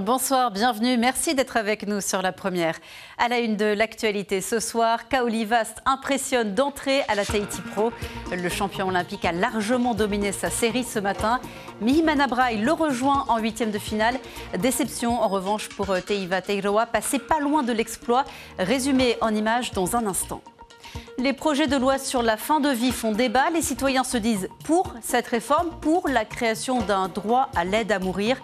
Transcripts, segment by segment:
Bonsoir, bienvenue. Merci d'être avec nous sur La Première. À la une de l'actualité ce soir, Kaoli Vast impressionne d'entrée à la Tahiti Pro. Le champion olympique a largement dominé sa série ce matin. Mihimana Braille le rejoint en huitième de finale. Déception en revanche pour Teiva Teiroa, passé pas loin de l'exploit. Résumé en images dans un instant. Les projets de loi sur la fin de vie font débat. Les citoyens se disent pour cette réforme, pour la création d'un droit à l'aide à mourir.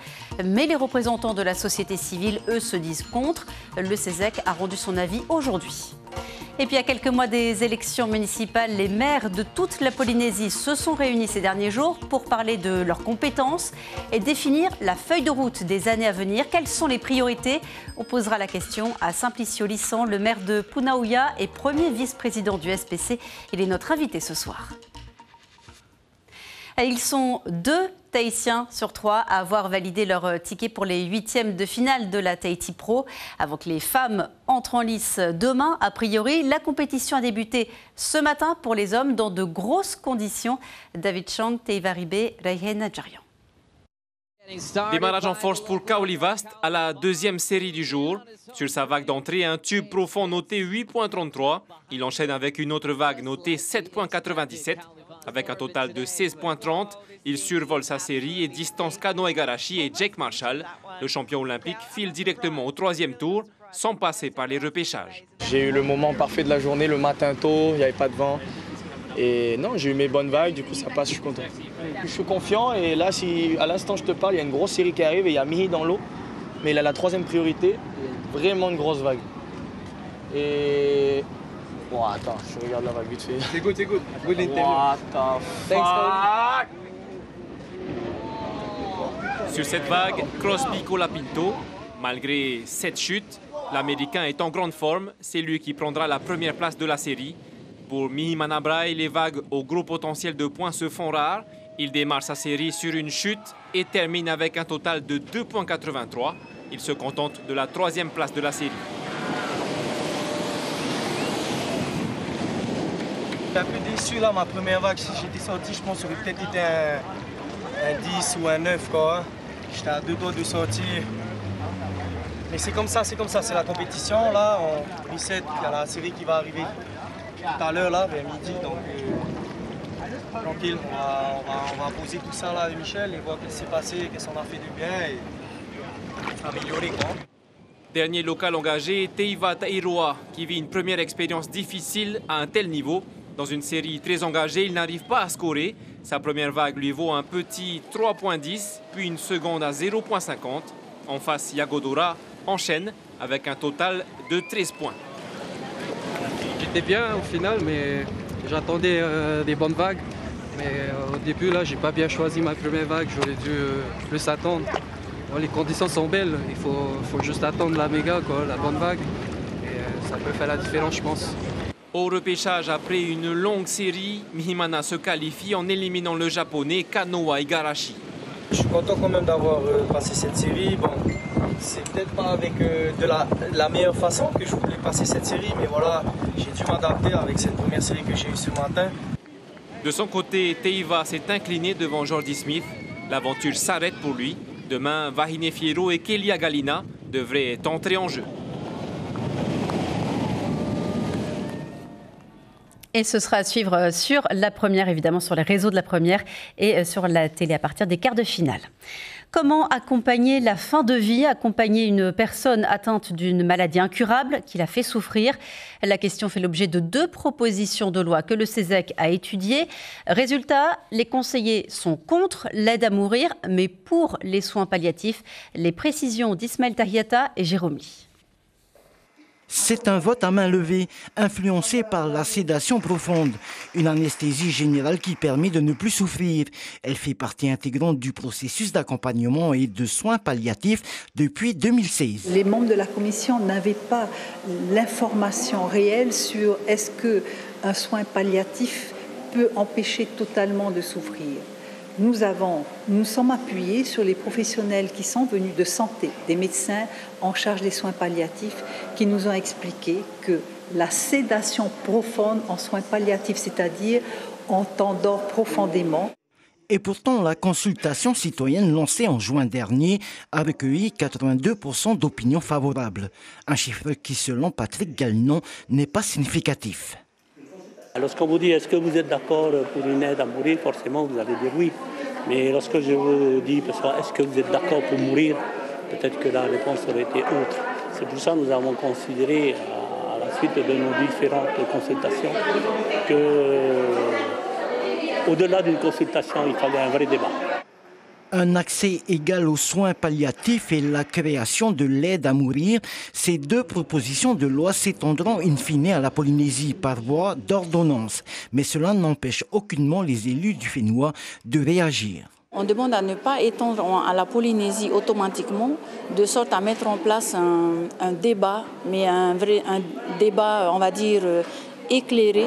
Mais les représentants de la société civile, eux, se disent contre. Le CESEC a rendu son avis aujourd'hui. Et puis à quelques mois des élections municipales, les maires de toute la Polynésie se sont réunis ces derniers jours pour parler de leurs compétences et définir la feuille de route des années à venir. Quelles sont les priorités? On posera la question à Simplicio Lissan, le maire de Punaouia et premier vice-président du SPC. Il est notre invité ce soir. Ils sont 2 Tahitiens sur 3 à avoir validé leur ticket pour les huitièmes de finale de la Tahiti Pro. Avant que les femmes entrent en lice demain, a priori, la compétition a débuté ce matin pour les hommes dans de grosses conditions. David Chang, Teiva Ribé, Raihen Adjarian. Démarrage en force pour Kaoli Vast à la deuxième série du jour. Sur sa vague d'entrée, un tube profond noté 8.33. Il enchaîne avec une autre vague notée 7.97. Avec un total de 16.30, il survole sa série et distance Kanoa Igarashi et Jake Marshall. Le champion olympique file directement au 3e tour sans passer par les repêchages. J'ai eu le moment parfait de la journée, le matin tôt, il n'y avait pas de vent. Et non, j'ai eu mes bonnes vagues, du coup ça passe, je suis content. Je suis confiant et là, si à l'instant je te parle, il y a une grosse série qui arrive et il y a Mihi dans l'eau. Mais il a la 3e priorité, vraiment une grosse vague. Et... Bon, attends, je regarde la vague vite fait. C'est good, c'est good. Good interview. What the fuck? Sur cette vague, Crosby Colapinto. Malgré 7 chutes, l'Américain est en grande forme. C'est lui qui prendra la première place de la série. Pour Mihimana Braille, les vagues au gros potentiel de points se font rares. Il démarre sa série sur une chute et termine avec un total de 2.83. Il se contente de la 3e place de la série. Je suis un peu déçu là, ma première vague, si j'étais sorti, je pense que ça aurait peut-être été un 10 ou un 9 quoi. J'étais à 2 doigts de sortir. Mais c'est comme ça, c'est la compétition là, on reset, il y a la série qui va arriver tout à l'heure là, vers midi, donc tranquille, on va poser tout ça là avec Michel et voir ce qui s'est passé, qu'est-ce qu'on a fait de bien et améliorer quoi. Dernier local engagé, Teiva Teiroa, qui vit une première expérience difficile à un tel niveau. Dans une série très engagée, il n'arrive pas à scorer. Sa première vague lui vaut un petit 3.10, puis une seconde à 0.50. En face, Yagodora enchaîne avec un total de 13 points. J'étais bien au final, mais j'attendais des bonnes vagues. Mais au début, là, j'ai pas bien choisi ma première vague. J'aurais dû plus attendre. Bon, les conditions sont belles. Il faut juste attendre la méga, quoi, la bonne vague. Et ça peut faire la différence, je pense. Au repêchage, après une longue série, Mihimana se qualifie en éliminant le japonais Kanoa Igarashi. Je suis content quand même d'avoir passé cette série. Bon, c'est peut-être pas avec de la meilleure façon que je voulais passer cette série, mais voilà, j'ai dû m'adapter avec cette première série que j'ai eue ce matin. De son côté, Teiva s'est incliné devant Jordi Smith. L'aventure s'arrête pour lui. Demain, Vahine Fierro et Kelia Galina devraient entrer en jeu. Et ce sera à suivre sur La Première, évidemment sur les réseaux de La Première et sur la télé à partir des quarts de finale. Comment accompagner la fin de vie, accompagner une personne atteinte d'une maladie incurable qui la fait souffrir? La question fait l'objet de 2 propositions de loi que le CESEC a étudiées. Résultat, les conseillers sont contre l'aide à mourir, mais pour les soins palliatifs. Les précisions d'Ismaël Tahiata et Jérôme Lee. C'est un vote à main levée, influencé par la sédation profonde, une anesthésie générale qui permet de ne plus souffrir. Elle fait partie intégrante du processus d'accompagnement et de soins palliatifs depuis 2016. Les membres de la commission n'avaient pas l'information réelle sur est-ce qu'un soin palliatif peut empêcher totalement de souffrir. Nous sommes appuyés sur les professionnels qui sont venus de santé, des médecins en charge des soins palliatifs, qui nous ont expliqué que la sédation profonde en soins palliatifs, c'est-à-dire on t'endort profondément. Et pourtant, la consultation citoyenne lancée en juin dernier a recueilli 82% d'opinions favorables. Un chiffre qui, selon Patrick Galinon, n'est pas significatif. Lorsqu'on vous dit est-ce que vous êtes d'accord pour une aide à mourir, forcément vous allez dire oui. Mais lorsque je vous dis est-ce que vous êtes d'accord pour mourir, peut-être que la réponse aurait été autre. C'est pour ça que nous avons considéré à la suite de nos différentes consultations qu'au-delà d'une consultation, il fallait un vrai débat. Un accès égal aux soins palliatifs et la création de l'aide à mourir, ces deux propositions de loi s'étendront in fine à la Polynésie par voie d'ordonnance. Mais cela n'empêche aucunement les élus du Fénois de réagir. On demande à ne pas étendre à la Polynésie automatiquement, de sorte à mettre en place un débat, mais un débat, on va dire, éclairé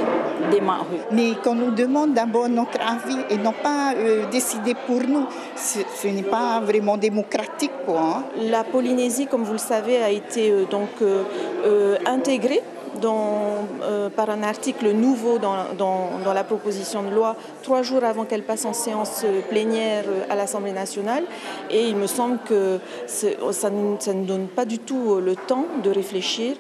des Mahou. Mais qu'on nous demande d'abord notre avis et non pas décider pour nous, ce n'est pas vraiment démocratique, quoi. La Polynésie, comme vous le savez, a été intégrée par un article nouveau dans la proposition de loi 3 jours avant qu'elle passe en séance plénière à l'Assemblée nationale. Et il me semble que ça ne donne pas du tout le temps de réfléchir.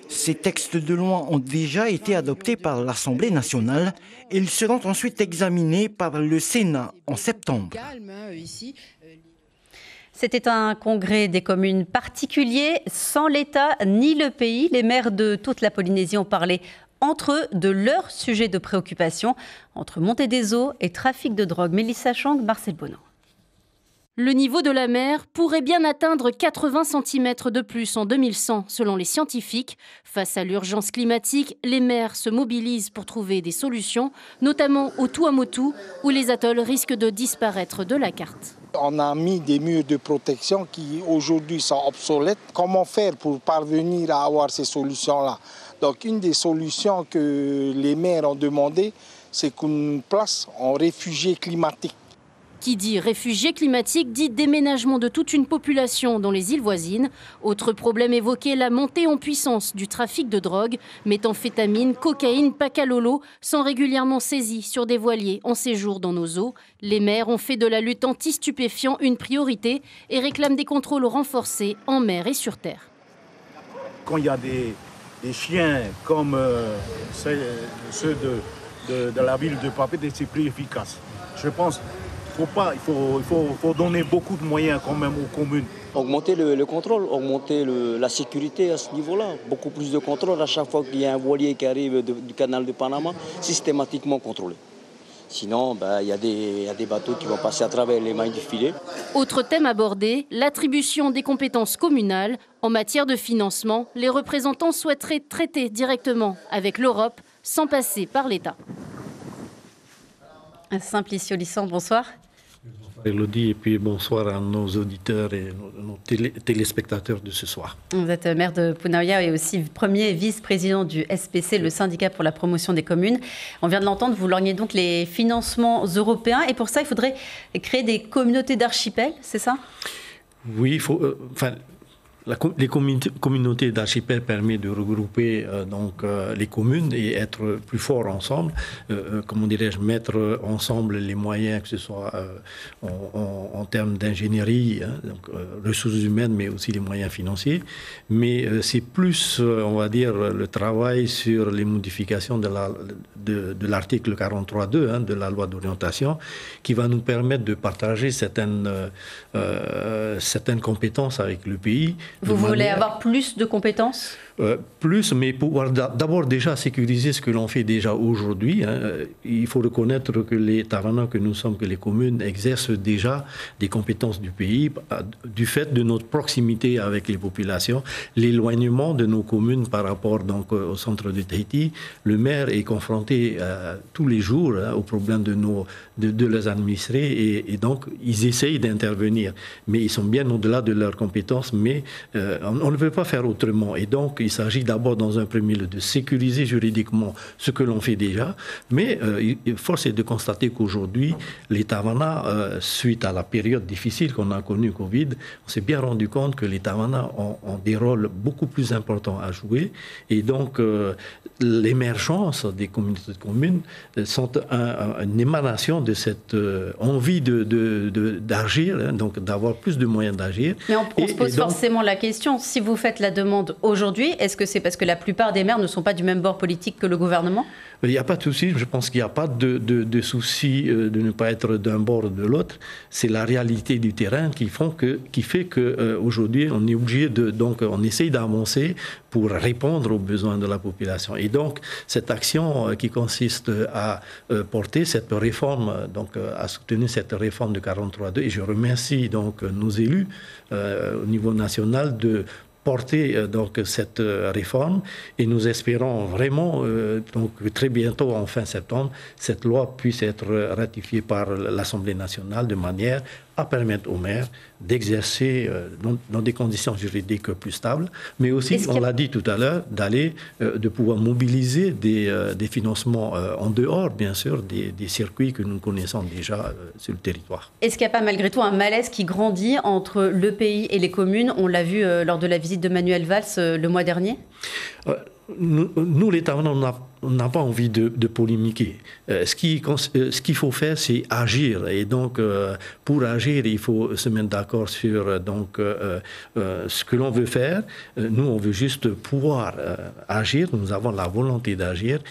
Ces textes de loi ont déjà été adoptés par l'Assemblée nationale et ils seront ensuite examinés par le Sénat en septembre. C'était un congrès des communes particulier, sans l'État ni le pays. Les maires de toute la Polynésie ont parlé entre eux de leurs sujets de préoccupation, entre montée des eaux et trafic de drogue. Mélissa Chang, Marcel Bono. Le niveau de la mer pourrait bien atteindre 80 cm de plus en 2100, selon les scientifiques. Face à l'urgence climatique, les maires se mobilisent pour trouver des solutions, notamment au Tuamotu, où les atolls risquent de disparaître de la carte. On a mis des murs de protection qui aujourd'hui sont obsolètes. Comment faire pour parvenir à avoir ces solutions-là? Donc une des solutions que les maires ont demandé, c'est qu'on place en réfugiés climatiques. Qui dit réfugiés climatiques dit déménagement de toute une population dans les îles voisines. Autre problème évoqué, la montée en puissance du trafic de drogue. Méthamphétamine, cocaïne, pacalolo sont régulièrement saisis sur des voiliers en séjour dans nos eaux. Les maires ont fait de la lutte anti-stupéfiants une priorité et réclament des contrôles renforcés en mer et sur terre. Quand il y a des chiens comme ceux de la ville de Papeete, c'est plus efficace. Je pense il faut donner beaucoup de moyens quand même aux communes. Augmenter le contrôle, augmenter la sécurité à ce niveau-là. Beaucoup plus de contrôle à chaque fois qu'il y a un voilier qui arrive du canal de Panama, systématiquement contrôlé. Sinon, il y a des bateaux qui vont passer à travers les mailles du filet. Autre thème abordé, l'attribution des compétences communales. En matière de financement, les représentants souhaiteraient traiter directement avec l'Europe sans passer par l'État. Simplicio Lissandre, bonsoir. Elodie, et puis bonsoir à nos auditeurs et nos téléspectateurs de ce soir. Vous êtes maire de Punaoia et aussi premier vice-président du SPC, le syndicat pour la promotion des communes. On vient de l'entendre, vous lorgnez donc les financements européens et pour ça, il faudrait créer des communautés d'archipels, c'est ça? Oui, il faut... les communautés d'archipel permettent de regrouper les communes et être plus forts ensemble. Comment dirais-je, mettre ensemble les moyens, que ce soit en termes d'ingénierie, ressources humaines, mais aussi les moyens financiers. Mais c'est plus, on va dire, le travail sur les modifications de l'article 43.2 de la loi d'orientation qui va nous permettre de partager certaines compétences avec le pays. Vous voulez avoir plus de compétences ? Plus, mais pouvoir d'abord déjà sécuriser ce que l'on fait déjà aujourd'hui. Il faut reconnaître que les Taranans que nous sommes, que les communes exercent déjà des compétences du pays du fait de notre proximité avec les populations, l'éloignement de nos communes par rapport au centre de Tahiti. Le maire est confronté tous les jours aux problèmes de leurs administrés et donc ils essayent d'intervenir. Mais ils sont bien au-delà de leurs compétences, mais on ne peut pas faire autrement. Et donc, il s'agit d'abord, dans un premier lieu, de sécuriser juridiquement ce que l'on fait déjà. Mais force est de constater qu'aujourd'hui, les Tavana, suite à la période difficile qu'on a connue, Covid, on s'est bien rendu compte que les Tavana ont des rôles beaucoup plus importants à jouer. Et donc, l'émergence des communautés de communes sont une émanation de cette envie d'agir, hein, donc d'avoir plus de moyens d'agir. Mais on se pose forcément la question, si vous faites la demande aujourd'hui, est-ce que c'est parce que la plupart des maires ne sont pas du même bord politique que le gouvernement ? Il n'y a pas de souci, je pense qu'il n'y a pas de souci de ne pas être d'un bord ou de l'autre. C'est la réalité du terrain qui fait qu'aujourd'hui, on est obligé donc on essaye d'avancer pour répondre aux besoins de la population. Et donc, cette action qui consiste à porter cette réforme, donc à soutenir cette réforme de 43.2, et je remercie donc nos élus au niveau national de porter donc cette réforme, et nous espérons vraiment donc très bientôt, en fin septembre, cette loi puisse être ratifiée par l'Assemblée nationale de manière à permettre aux maires d'exercer dans des conditions juridiques plus stables, mais aussi, on l'a dit tout à l'heure, de pouvoir mobiliser des financements en dehors, bien sûr, des circuits que nous connaissons déjà sur le territoire. Est-ce qu'il n'y a pas malgré tout un malaise qui grandit entre le pays et les communes ? On l'a vu lors de la visite de Manuel Valls le mois dernier. Nous, les Tavana, on n'a pas envie de polémiquer. Ce qu'il faut faire, c'est agir. Et donc, pour agir, il faut se mettre d'accord sur ce que l'on veut faire. Nous, on veut juste pouvoir agir. Nous avons la volonté d'agir.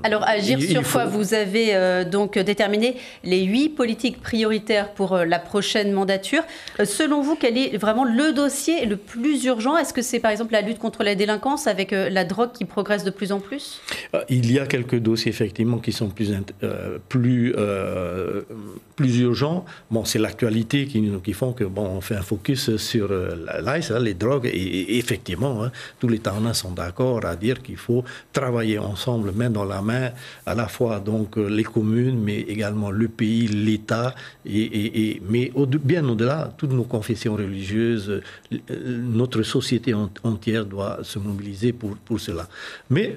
Alors, agir sur quoi ? Vous avez donc déterminé les 8 politiques prioritaires pour la prochaine mandature. Selon vous, quel est vraiment le dossier le plus urgent ? Est-ce que c'est, par exemple, la lutte contre la délinquance avec la drogue qui progresse de plus en plus ? Il y a quelques dossiers, effectivement, qui sont plus urgents. Bon, c'est l'actualité qui font que, on fait un focus sur l'ICE, les drogues, et effectivement, hein, tous les Tavana sont d'accord à dire qu'il faut travailler ensemble, main dans la main, à la fois donc les communes, mais également le pays, l'État, mais bien au-delà, toutes nos confessions religieuses, notre société entière doit se mobiliser pour cela. Mais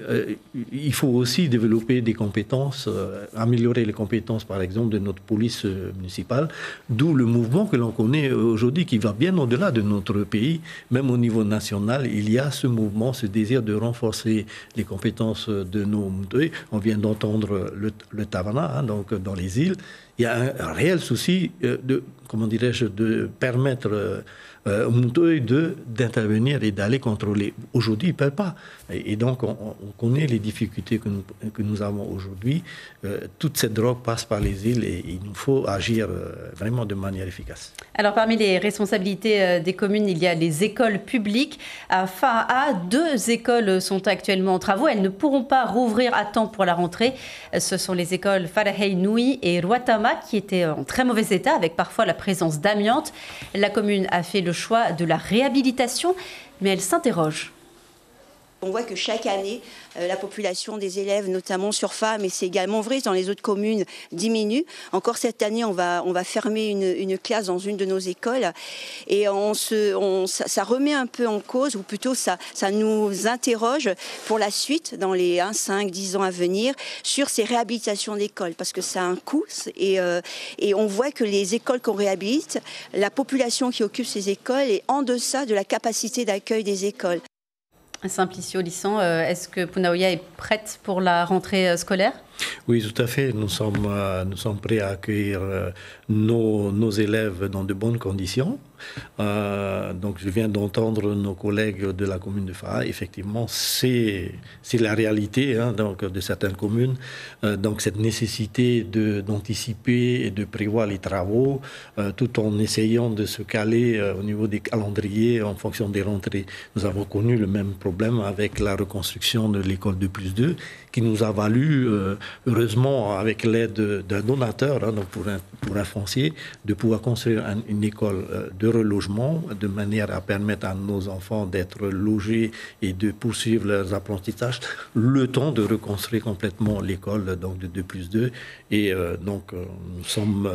il faut aussi développer des compétences, améliorer les compétences, par exemple, de notre police municipale, d'où le mouvement que l'on connaît aujourd'hui, qui va bien au-delà de notre pays. Même au niveau national, il y a ce mouvement, ce désir de renforcer les compétences de nos Moutoué. On vient d'entendre le Tavana, hein, donc dans les îles. Il y a un réel souci de permettre aux Moutoué d'intervenir et d'aller contrôler. Aujourd'hui, ils ne peuvent pas. Et donc, on connaît les difficultés que nous avons aujourd'hui. Toute cette drogue passe par les îles et il nous faut agir vraiment de manière efficace. Alors, parmi les responsabilités des communes, il y a les écoles publiques. À Fa'a, 2 écoles sont actuellement en travaux. Elles ne pourront pas rouvrir à temps pour la rentrée. Ce sont les écoles Farahei Nui et Ruatama qui étaient en très mauvais état, avec parfois la présence d'amiante. La commune a fait le choix de la réhabilitation, mais elle s'interroge. On voit que chaque année, la population des élèves, notamment sur Fa, mais c'est également vrai dans les autres communes, diminue. Encore cette année, on va fermer une classe dans une de nos écoles. Et ça remet un peu en cause, ou plutôt ça nous interroge pour la suite, dans les 5, 10 ans à venir, sur ces réhabilitations d'écoles. Parce que ça a un coût. Et on voit que les écoles qu'on réhabilite, la population qui occupe ces écoles est en deçà de la capacité d'accueil des écoles. Simplicio Lissan, est-ce que Punaouia est prête pour la rentrée scolaire ? Oui, tout à fait. Nous sommes prêts à accueillir nos élèves dans de bonnes conditions. Donc, je viens d'entendre nos collègues de la commune de Fa'a. Effectivement, c'est la réalité donc, de certaines communes. Donc, cette nécessité d'anticiper et de prévoir les travaux, tout en essayant de se caler au niveau des calendriers en fonction des rentrées. Nous avons connu le même problème avec la reconstruction de l'école de +2, qui nous a valu, heureusement, avec l'aide d'un donateur, donc pour un foncier, de pouvoir construire une école de relogement, de manière à permettre à nos enfants d'être logés et de poursuivre leurs apprentissages, le temps de reconstruire complètement l'école donc de 2+2. Et donc nous sommes,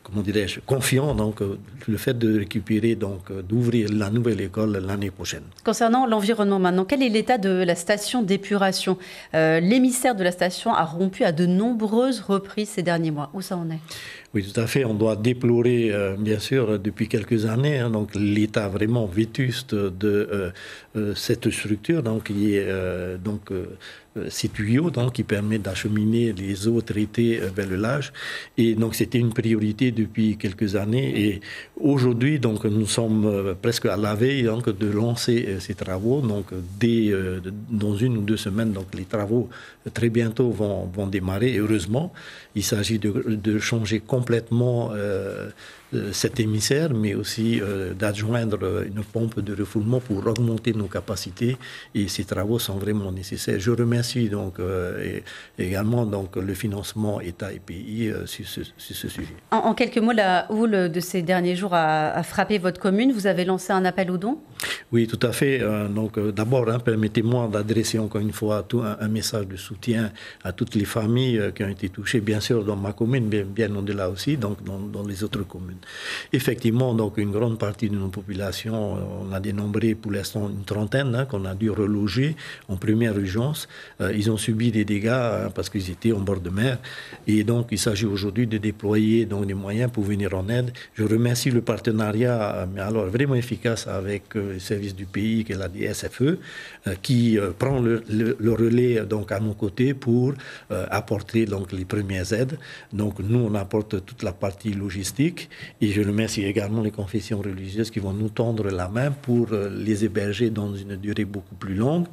comment dirais-je, confiants donc le fait de récupérer donc d'ouvrir la nouvelle école l'année prochaine. Concernant l'environnement maintenant, quel est l'état de la station d'épuration? L'émissaire de la station a rompu à de nombreuses reprises ces derniers mois. Où ça en est? Oui, tout à fait. On doit déplorer, bien sûr, depuis quelques années, donc l'état vraiment vétuste de cette structure, donc qui est ces tuyaux donc, qui permettent d'acheminer les eaux traitées vers le large. Et donc c'était une priorité depuis quelques années. Et aujourd'hui, donc nous sommes presque à la veille donc, de lancer ces travaux. Donc dès dans 1 ou 2 semaines, donc les travaux très bientôt vont démarrer. Et heureusement, il s'agit de changer complètement cet émissaire, mais aussi d'adjoindre une pompe de refoulement pour augmenter nos capacités. Et ces travaux sont vraiment nécessaires. Je remercie donc également donc le financement État et pays sur ce sujet. En quelques mots, la houle de ces derniers jours a frappé votre commune. Vous avez lancé un appel aux dons? Oui, tout à fait. Donc d'abord, permettez-moi d'adresser encore une fois un message de soutien à toutes les familles qui ont été touchées, bien sûr dans ma commune, mais bien au-delà aussi, donc dans les autres communes. Effectivement, donc une grande partie de nos populations, on a dénombré pour l'instant une trentaine qu'on a dû reloger en première urgence. Ils ont subi des dégâts parce qu'ils étaient en bord de mer. Et donc, il s'agit aujourd'hui de déployer donc, des moyens pour venir en aide. Je remercie le partenariat, mais alors vraiment efficace avec le service du pays, qui est la DSFE, qui prend le relais donc, à nos côtés pour apporter donc, les premières aides. Donc, nous, on apporte toute la partie logistique. Et je remercie également les confessions religieuses qui vont nous tendre la main pour les héberger dans une durée beaucoup plus longue.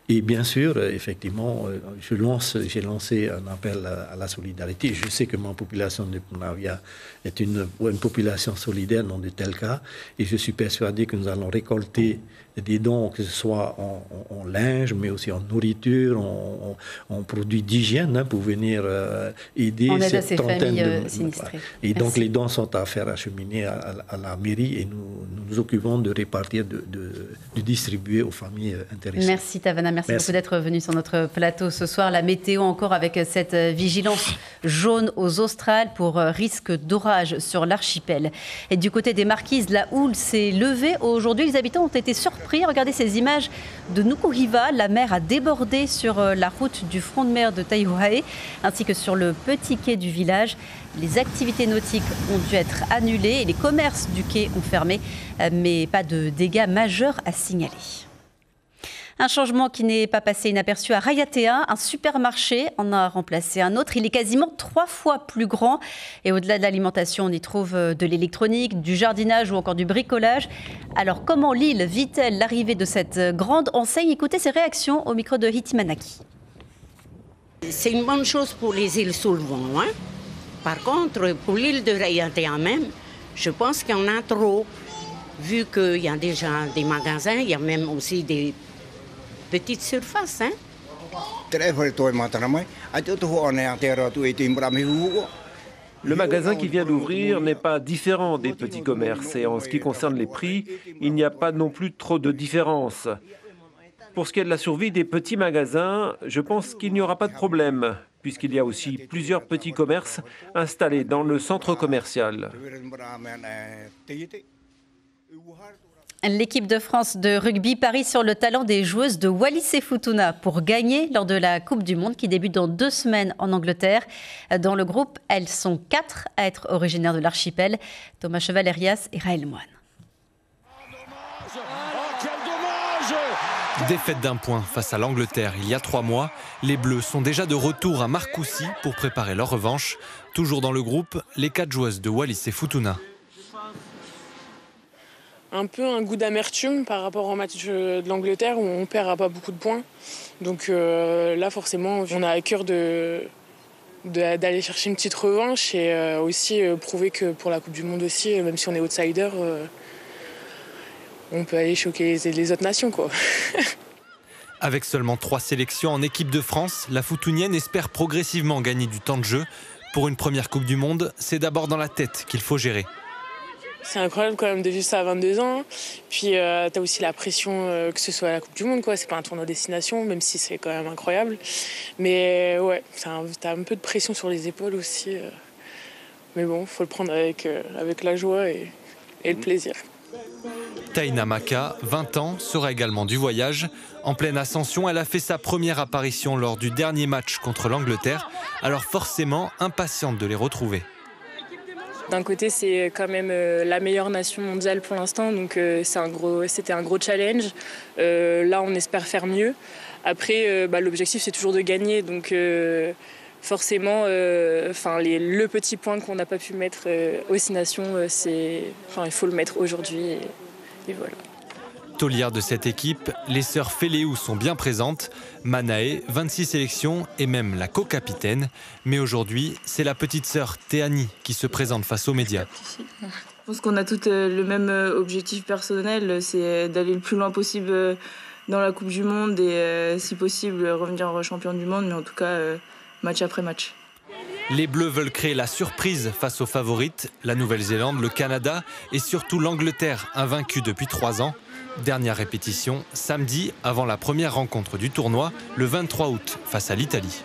Et bien sûr, effectivement, j'ai lancé un appel à la solidarité. Je sais que ma population de Punavia est une population solidaire dans de tels cas. Et je suis persuadé que nous allons récolter des dons, que ce soit en linge, mais aussi en nourriture, en produits d'hygiène, pour venir aider cette trentaine de sinistrées. Et donc les dons sont à faire acheminer à la mairie et nous occupons de répartir, de distribuer aux familles intéressées. Merci Tavana, merci beaucoup d'être venu sur notre plateau ce soir. La météo encore avec cette vigilance jaune aux Australes pour risque d'orage sur l'archipel. Et du côté des Marquises, la houle s'est levée aujourd'hui. Les habitants ont été surpris. Regardez ces images de Nukuhiva. La mer a débordé sur la route du front de mer de Taihuahe ainsi que sur le petit quai du village. Les activités nautiques ont dû être annulées et les commerces du quai ont fermé, mais pas de dégâts majeurs à signaler. Un changement qui n'est pas passé inaperçu à Rayatea. Un supermarché en a remplacé un autre. Il est quasiment 3 fois plus grand. Et au-delà de l'alimentation, on y trouve de l'électronique, du jardinage ou encore du bricolage. Alors comment l'île vit-elle l'arrivée de cette grande enseigne? Écoutez ses réactions au micro de Hitimanaki. C'est une bonne chose pour les îles sous le vent. Hein? Par contre, pour l'île de Rayatea même, je pense qu'il y en a trop. Vu qu'il y a déjà des magasins, il y a même aussi des petite surface, hein? Le magasin qui vient d'ouvrir n'est pas différent des petits commerces et en ce qui concerne les prix, il n'y a pas non plus trop de différence. Pour ce qui est de la survie des petits magasins, je pense qu'il n'y aura pas de problème puisqu'il y a aussi plusieurs petits commerces installés dans le centre commercial. L'équipe de France de rugby parie sur le talent des joueuses de Wallis-et-Futuna pour gagner lors de la Coupe du Monde qui débute dans 2 semaines en Angleterre. Dans le groupe, elles sont 4 à être originaires de l'archipel. Thomas Cheval-Herias et Raël Moine. Défaite d'1 point face à l'Angleterre il y a 3 mois. Les Bleus sont déjà de retour à Marcoussis pour préparer leur revanche. Toujours dans le groupe, les 4 joueuses de Wallis-et-Futuna. Un peu un goût d'amertume par rapport au match de l'Angleterre où on perd à pas beaucoup de points. Donc là, forcément, on a à cœur d'aller chercher une petite revanche et aussi prouver que pour la Coupe du Monde aussi, même si on est outsider, on peut aller choquer les autres nations, quoi. Avec seulement 3 sélections en équipe de France, la Futunienne espère progressivement gagner du temps de jeu. Pour une première Coupe du Monde, c'est d'abord dans la tête qu'il faut gérer. C'est incroyable quand même de vivre ça à 22 ans. Puis t'as aussi la pression que ce soit la Coupe du Monde, quoi. C'est pas un tournoi destination, même si c'est quand même incroyable. Mais ouais, t'as un peu de pression sur les épaules aussi. Mais bon, faut le prendre avec la joie et le plaisir. Taina Maka, 20 ans, sera également du voyage. En pleine ascension, elle a fait sa première apparition lors du dernier match contre l'Angleterre. Alors forcément, impatiente de les retrouver. D'un côté, c'est quand même la meilleure nation mondiale pour l'instant, donc c'était un gros challenge. Là, on espère faire mieux. Après, l'objectif, c'est toujours de gagner, donc forcément, le petit point qu'on n'a pas pu mettre aux 6 nations, il faut le mettre aujourd'hui, et voilà. Taulière de cette équipe, les sœurs Féléou sont bien présentes. Manae, 26 sélections et même la co-capitaine. Mais aujourd'hui, c'est la petite sœur Théanie qui se présente face aux médias. Je pense qu'on a toutes le même objectif personnel, c'est d'aller le plus loin possible dans la Coupe du Monde et si possible revenir championne du monde, mais en tout cas match après match. Les Bleus veulent créer la surprise face aux favorites, la Nouvelle-Zélande, le Canada et surtout l'Angleterre, invaincue depuis 3 ans. Dernière répétition, samedi, avant la première rencontre du tournoi, le 23 août, face à l'Italie.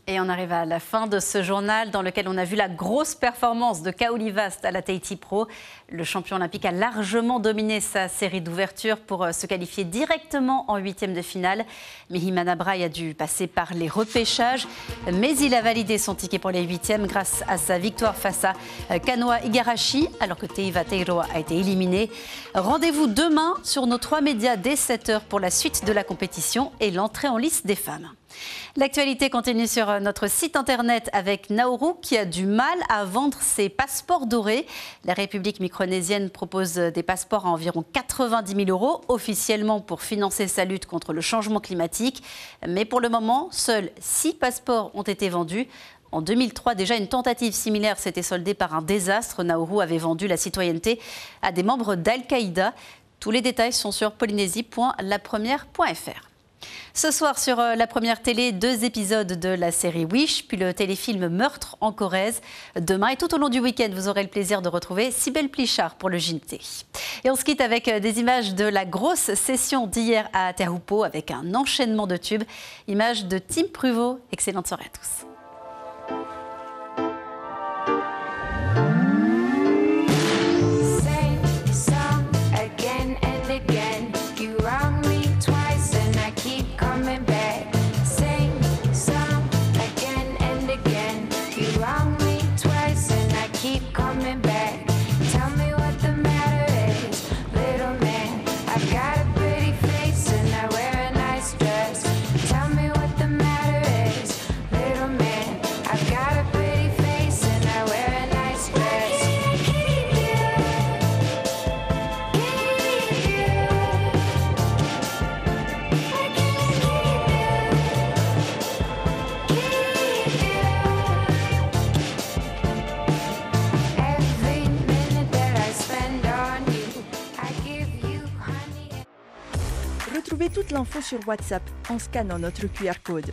Et on arrive à la fin de ce journal dans lequel on a vu la grosse performance de Kaoli Vast à la Tahiti Pro. Le champion olympique a largement dominé sa série d'ouverture pour se qualifier directement en 8e de finale. Mihimana Braille a dû passer par les repêchages, mais il a validé son ticket pour les 8e grâce à sa victoire face à Kanoa Igarashi, alors que Teiva Teiroa a été éliminé. Rendez-vous demain sur nos 3 médias dès 7h pour la suite de la compétition et l'entrée en lice des femmes. L'actualité continue sur notre site internet avec Nauru qui a du mal à vendre ses passeports dorés. La République micronésienne propose des passeports à environ 90 000 € officiellement pour financer sa lutte contre le changement climatique. Mais pour le moment, seuls 6 passeports ont été vendus. En 2003, déjà une tentative similaire s'était soldée par un désastre. Nauru avait vendu la citoyenneté à des membres d'Al-Qaïda. Tous les détails sont sur polynésie.lapremière.fr. Ce soir sur La Première Télé, 2 épisodes de la série Wish, puis le téléfilm Meurtre en Corrèze. Demain et tout au long du week-end, vous aurez le plaisir de retrouver Cybèle Plichard pour le JT. Et on se quitte avec des images de la grosse session d'hier à Teahupo'o avec un enchaînement de tubes. Images de Tim Pruvot. Excellente soirée à tous. Retrouvez toute l'info sur WhatsApp en scannant notre QR code.